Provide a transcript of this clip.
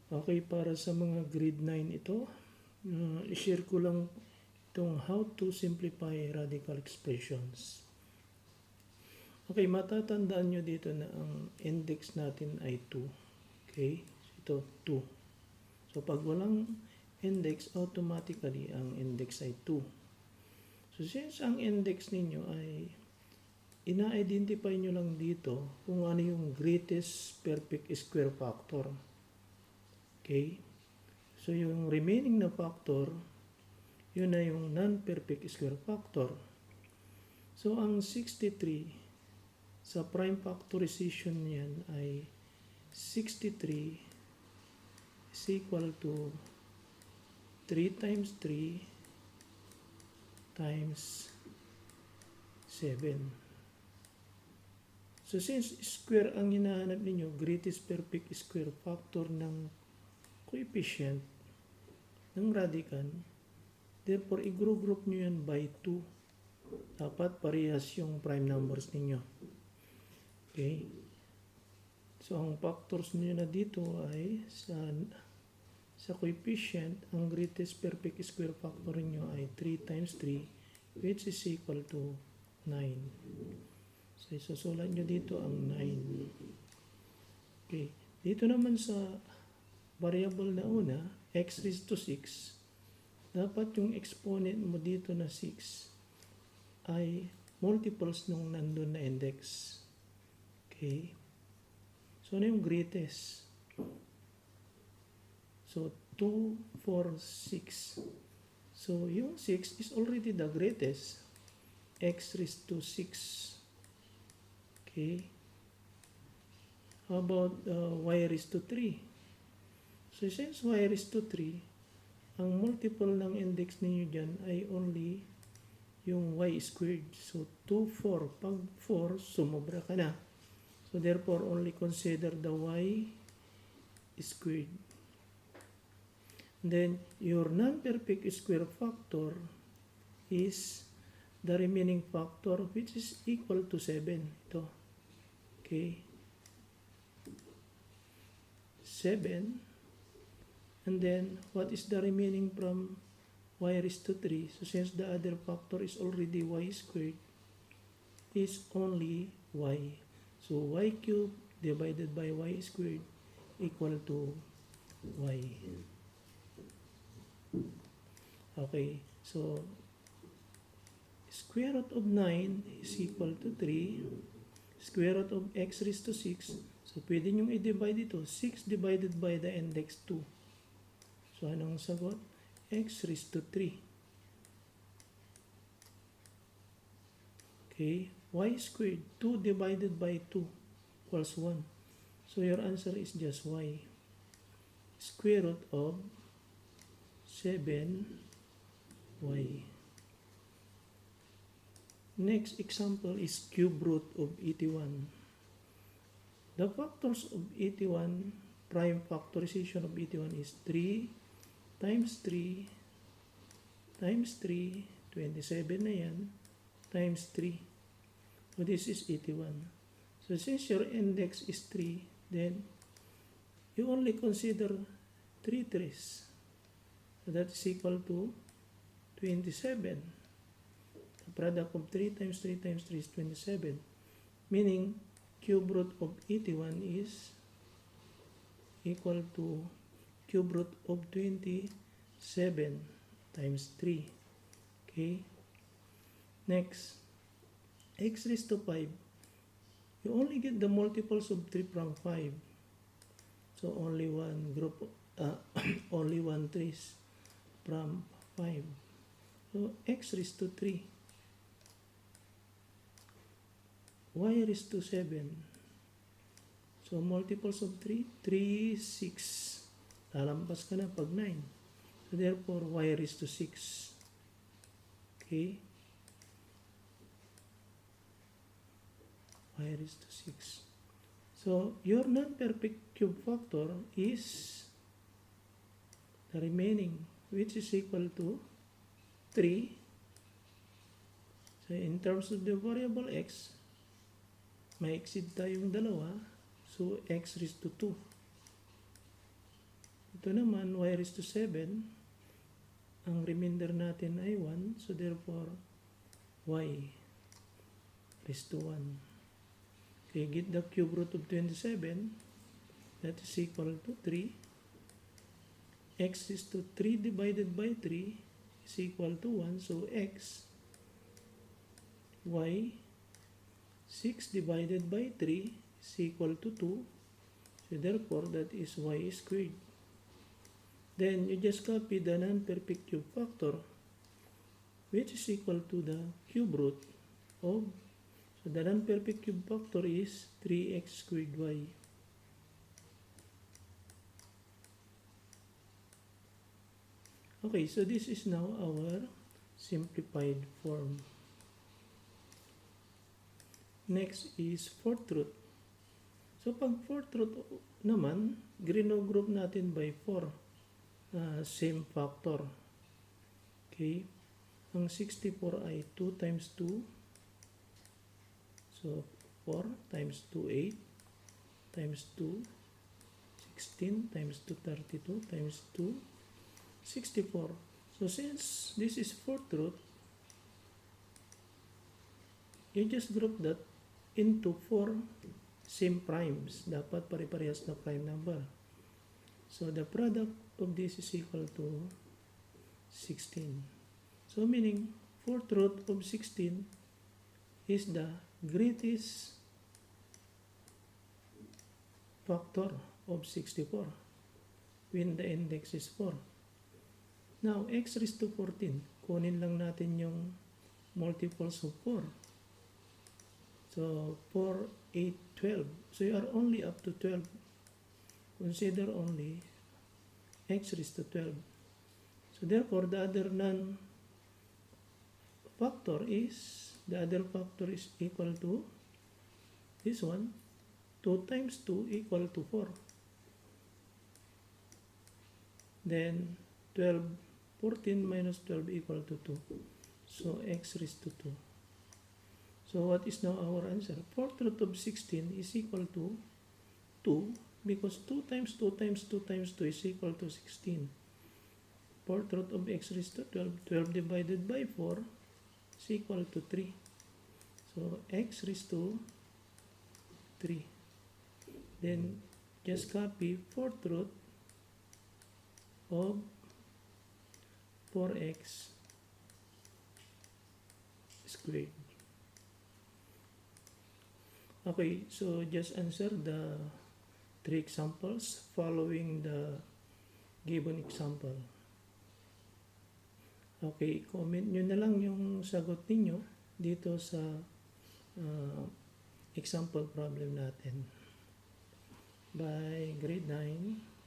Okay, para sa mga grade 9 ito, i-share ko lang itong how to simplify radical expressions. Okay, matatandaan nyo dito na ang index natin ay 2. Okay, ito 2. So pag walang index, automatically ang index ay 2. So since ang index ninyo ay ina-identify nyo lang dito kung ano yung greatest perfect square factor. Okay? So, yung remaining na factor, yun na yung non-perfect square factor. So, ang 63 sa prime factorization niyan ay 63 is equal to 3 times 3 times 7. So, since square ang hinahanap ninyo, greatest perfect square factor ng coefficient ng radicand, therefore, i-group nyo yan by 2. Dapat parehas yung prime numbers ninyo. Okay? So, ang factors nyo na dito ay sa coefficient, ang greatest perfect square factor nyo ay 3 times 3, which is equal to 9. So, isusulat nyo dito ang 9. Okay. Dito naman sa variable na una, x raised to 6, dapat yung exponent mo dito na 6 ay multiples nung nandun na index. Okay? So, ano yung greatest? So, 2, 4, 6. So, yung 6 is already the greatest. X raised to 6. Okay? How about y raised to 3? So, since y raised to 3, ang multiple ng index ninyo dyan ay only yung y squared. So, 2, 4. Pag 4, sumobra ka na. So, therefore, only consider the y squared. And then, your non-perfect square factor is the remaining factor which is equal to 7. Ito. Okay. 7. And then, what is the remaining from y raised to 3? So, since the other factor is already y squared, is only y. So, y cubed divided by y squared equal to y. Okay, so, square root of 9 is equal to 3. Square root of x raised to 6. So, pwede nyong i-divide ito. 6 divided by the index 2. So, anong sagot? X raised to 3. Okay. Y squared. 2 divided by 2 equals 1. So, your answer is just y. Square root of 7y. Next example is cube root of 81. The factors of 81, prime factorization of 81 is 3 times 3 times 3, 27 na yan, times 3. So, this is 81. So, since your index is 3, then you only consider 3 3s. So, that is equal to 27. The product of 3 times 3 times 3 is 27. Meaning, cube root of 81 is equal to cube root of 27 times 3. Okay? Next, x raised to 5. You only get the multiples of 3 from 5. So, only one group, only one trace from 5. So, x raised to 3. Y raised to 7. So, multiples of 3, 3, 6. Lalampas ka na pag 9. So, therefore, y raised to 6. Okay? Y raised to 6. So, your non-perfect cube factor is the remaining, which is equal to 3. So, in terms of the variable x, may exceed tayong dalawa. So, x raised to 2. Ito naman, y raised to 7. Ang remainder natin ay 1. So therefore, y raised to 1. Okay, get the cube root of 27. That is equal to 3. X is to 3 divided by 3 is equal to 1. So x, y, 6 divided by 3 is equal to 2. So therefore, that is y squared. Then you just copy the non-perfect cube factor, which is equal to the cube root of, so the non-perfect cube factor is 3x squared y. Okay, so this is now our simplified form. Next is fourth root. So pag fourth root naman, group natin by 4. Same factor. Okay. Ang 64 ay 2 times 2. So 4 times 2, 8. Times 2, 16. Times 2, 32. Times 2, 64. So since this is fourth root, you just group that into 4 same primes. Dapat pare-parehas na prime number. So the product of this is equal to 16. So meaning, fourth root of 16 is the greatest factor of 64 when the index is 4. Now, x raised to 14. Kunin lang natin yung multiples of 4. So, 4, 8, 12. So, you are only up to 12. Consider only x raised to 12. So, therefore, the other factor is equal to this one. 2 times 2 equal to 4. Then, 14 minus 12 equal to 2. So, x raised to 2. So, what is now our answer? Fourth root of 16 is equal to 2 because 2 times 2 times 2 times 2 is equal to 16. Fourth root of x raised to 12, 12 divided by 4 is equal to 3. So, x raised to 3. Then, just copy fourth root of 4x squared. Okay, so just answer the 3 examples following the given example. Okay, comment nyo na lang yung sagot ninyo dito sa example problem natin. By grade 9.